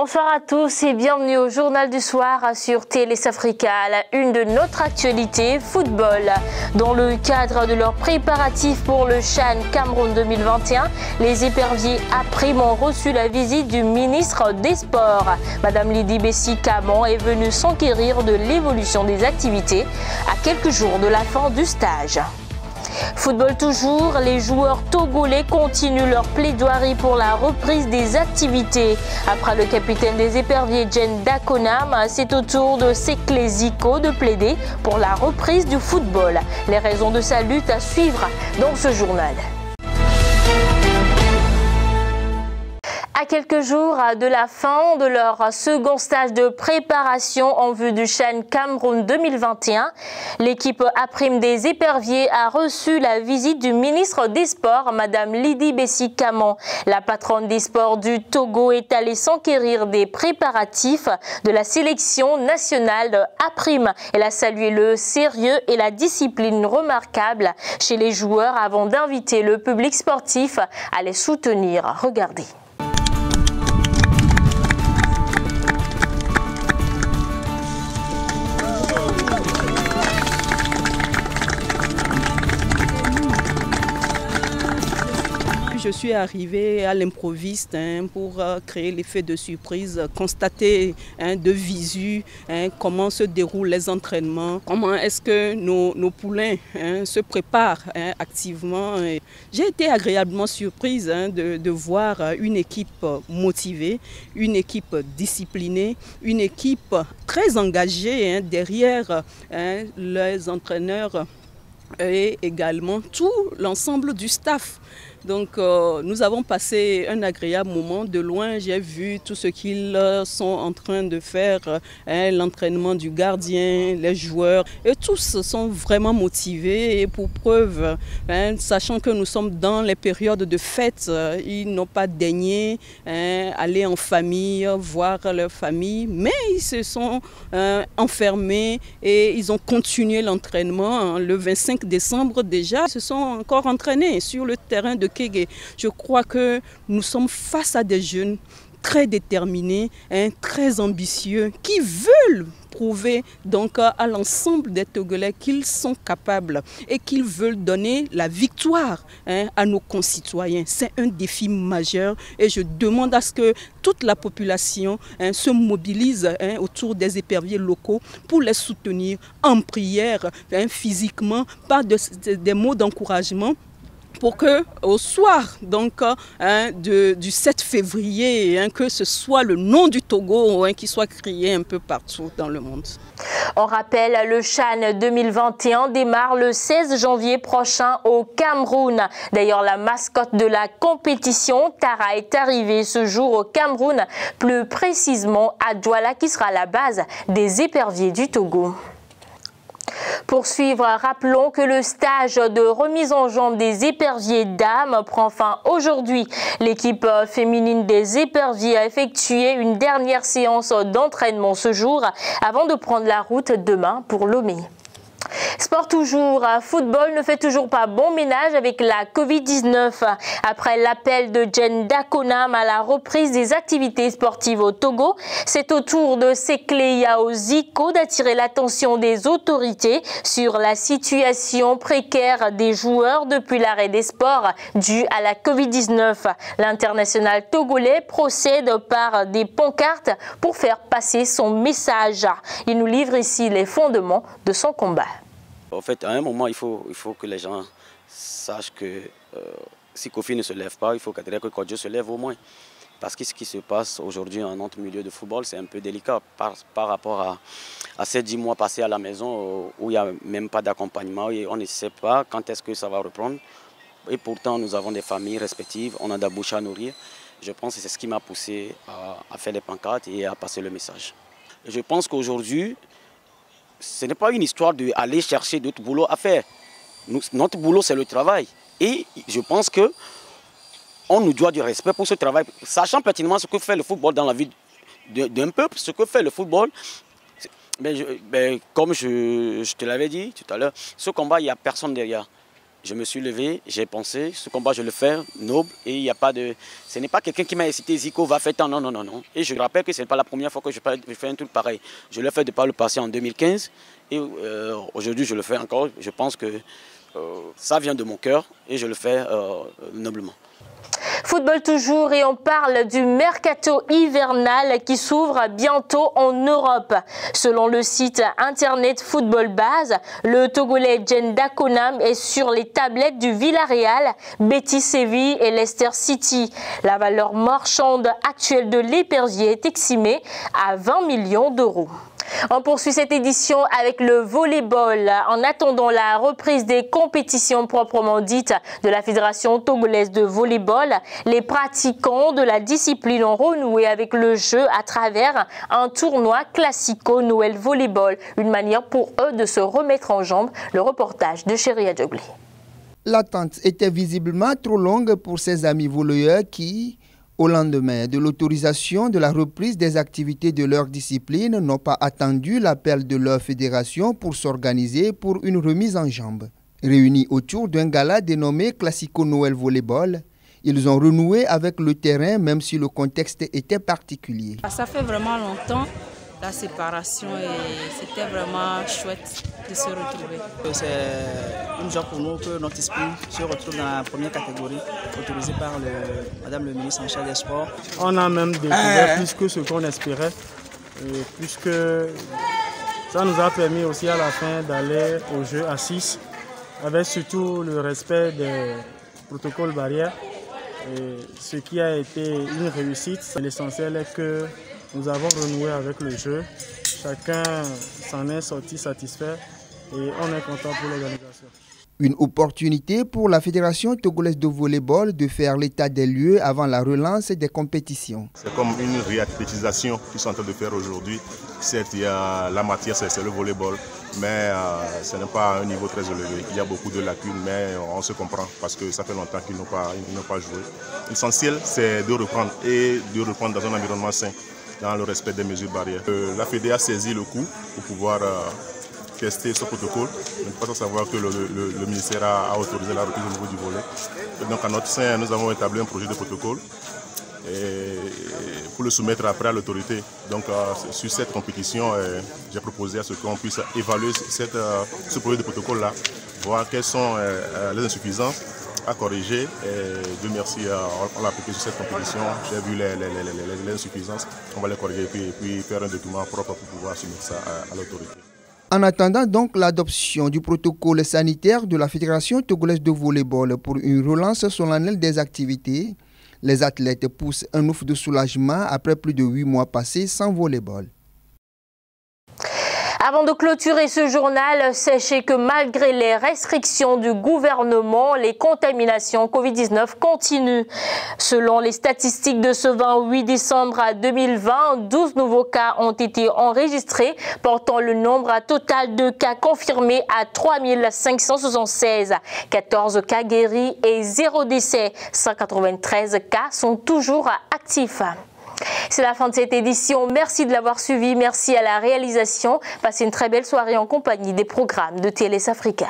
Bonsoir à tous et bienvenue au Journal du Soir sur TLS Africa, à la une de notre actualité football. Dans le cadre de leurs préparatifs pour le CHAN Cameroun 2021, les éperviers APRIM ont reçu la visite du ministre des Sports. Madame Lydie Bessi-Camon est venue s'enquérir de l'évolution des activités à quelques jours de la fin du stage. Football toujours, les joueurs togolais continuent leur plaidoirie pour la reprise des activités. Après le capitaine des éperviers Jen Dakonam, c'est au tour de Sekle Zico de plaider pour la reprise du football. Les raisons de sa lutte à suivre dans ce journal. À quelques jours de la fin de leur second stage de préparation en vue du CHAN Cameroun 2021, l'équipe APRIM des éperviers a reçu la visite du ministre des Sports, Madame Lydie Bessi-Camon. La patronne des sports du Togo est allée s'enquérir des préparatifs de la sélection nationale APRIM. Elle a salué le sérieux et la discipline remarquable chez les joueurs avant d'inviter le public sportif à les soutenir. Regardez. Je suis arrivée à l'improviste pour créer l'effet de surprise, constater de visu comment se déroulent les entraînements, comment est-ce que nos poulains se préparent activement. J'ai été agréablement surprise de voir une équipe motivée, une équipe disciplinée, une équipe très engagée derrière les entraîneurs et également tout l'ensemble du staff. Donc nous avons passé un agréable moment. De loin, j'ai vu tout ce qu'ils sont en train de faire, l'entraînement du gardien, les joueurs. Et tous sont vraiment motivés. Et pour preuve, sachant que nous sommes dans les périodes de fête, ils n'ont pas daigné aller en famille, voir leur famille. Mais ils se sont enfermés et ils ont continué l'entraînement. Le 25 décembre déjà, ils se sont encore entraînés sur le terrain de Kégué. Je crois que nous sommes face à des jeunes très déterminés, très ambitieux, qui veulent prouver donc à l'ensemble des Togolais qu'ils sont capables et qu'ils veulent donner la victoire à nos concitoyens. C'est un défi majeur et je demande à ce que toute la population se mobilise autour des éperviers locaux pour les soutenir en prière, physiquement, par des mots d'encouragement, pour que au soir donc, du 7 février, que ce soit le nom du Togo qui soit crié un peu partout dans le monde. On rappelle, le CHAN 2021 démarre le 16 janvier prochain au Cameroun. D'ailleurs, la mascotte de la compétition, Tara, est arrivée ce jour au Cameroun, plus précisément à Douala, qui sera la base des éperviers du Togo. Pour suivre, rappelons que le stage de remise en jambe des éperviers dames prend fin aujourd'hui. L'équipe féminine des éperviers a effectué une dernière séance d'entraînement ce jour avant de prendre la route demain pour Lomé. Sport toujours, football ne fait toujours pas bon ménage avec la Covid-19. Après l'appel de Jen Dakonam à la reprise des activités sportives au Togo, c'est au tour de Sekle Zico d'attirer l'attention des autorités sur la situation précaire des joueurs depuis l'arrêt des sports dû à la Covid-19. L'international togolais procède par des pancartes pour faire passer son message. Il nous livre ici les fondements de son combat. En fait, à un moment, il faut que les gens sachent que si Kofi ne se lève pas, il faut que Kodjo se lève au moins. Parce que ce qui se passe aujourd'hui en notre milieu de football, c'est un peu délicat par rapport à ces 10 mois passés à la maison où il n'y a même pas d'accompagnement et on ne sait pas quand est-ce que ça va reprendre. Et pourtant, nous avons des familles respectives, on a des bouches à nourrir. Je pense que c'est ce qui m'a poussé à faire les pancartes et à passer le message. Je pense qu'aujourd'hui, ce n'est pas une histoire d'aller chercher d'autres boulots à faire. Notre boulot, c'est le travail. Et je pense qu'on nous doit du respect pour ce travail. Sachant pertinemment ce que fait le football dans la vie d'un peuple, ce que fait le football, comme je te l'avais dit tout à l'heure, ce combat, il n'y a personne derrière. je me suis levé, j'ai pensé, ce combat je le fais noble et il n'y a pas de... Ce n'est pas quelqu'un qui m'a incité, Zico va faire tant, non, non, non, non. Et je rappelle que ce n'est pas la première fois que je fais un truc pareil. Je l'ai fait de par le passé en 2015 et aujourd'hui je le fais encore. Je pense que ça vient de mon cœur et je le fais noblement. Football toujours et on parle du mercato hivernal qui s'ouvre bientôt en Europe. Selon le site internet Football Base, le Togolais Jenda Konam est sur les tablettes du Villarreal, Betis Séville et Leicester City. La valeur marchande actuelle de l'épervier est estimée à 20 millions d'euros. On poursuit cette édition avec le volleyball. En attendant la reprise des compétitions proprement dites de la Fédération togolaise de volleyball, les pratiquants de la discipline ont renoué avec le jeu à travers un tournoi Classico Noël Volleyball. Une manière pour eux de se remettre en jambes. Le reportage de Chéri Adjogli. L'attente était visiblement trop longue pour ces amis volleyeurs qui, au lendemain de l'autorisation de la reprise des activités de leur discipline, n'ont pas attendu l'appel de leur fédération pour s'organiser pour une remise en jambes. Réunis autour d'un gala dénommé Classico Noël Volleyball, ils ont renoué avec le terrain même si le contexte était particulier. Ça fait vraiment longtemps la séparation et c'était vraiment chouette de se retrouver. C'est une joie pour nous que notre discipline se retrouve dans la première catégorie autorisée par Madame le ministre en charge des Sports. On a même découvert plus que ce qu'on espérait, puisque ça nous a permis aussi à la fin d'aller au jeu à 6, avec surtout le respect des protocoles barrières. Et ce qui a été une réussite, l'essentiel est que nous avons renoué avec le jeu. Chacun s'en est sorti satisfait et on est content pour l'organisation. Une opportunité pour la Fédération togolaise de volleyball de faire l'état des lieux avant la relance des compétitions. C'est comme une réathlétisation qu'ils sont en train de faire aujourd'hui. Certes, il y a la matière, c'est le volleyball, mais ce n'est pas à un niveau très élevé. Il y a beaucoup de lacunes, mais on se comprend parce que ça fait longtemps qu'ils n'ont pas joué. L'essentiel, c'est de reprendre et de reprendre dans un environnement sain, dans le respect des mesures barrières. La Fédé a saisi le coup pour pouvoir tester ce protocole. Il faut savoir que le ministère a autorisé la reprise au niveau du volet. Et donc à notre sein, nous avons établi un projet de protocole pour le soumettre après à l'autorité. Donc sur cette compétition, j'ai proposé à ce qu'on puisse évaluer ce projet de protocole-là, voir quelles sont les insuffisances à corriger. Et Dieu merci, on l'a appliqué sur cette compétition. J'ai vu les insuffisances. On va les corriger et puis faire un document propre pour pouvoir soumettre ça à l'autorité. En attendant donc l'adoption du protocole sanitaire de la Fédération togolaise de volleyball pour une relance solennelle des activités, les athlètes poussent un ouf de soulagement après plus de 8 mois passés sans volleyball. Avant de clôturer ce journal, sachez que malgré les restrictions du gouvernement, les contaminations Covid-19 continuent. Selon les statistiques de ce 28 décembre 2020, 12 nouveaux cas ont été enregistrés, portant le nombre total de cas confirmés à 3576. 14 cas guéris et 0 décès. 193 cas sont toujours actifs. C'est la fin de cette édition. Merci de l'avoir suivi. Merci à la réalisation. Passez une très belle soirée en compagnie des programmes de TLS Africa.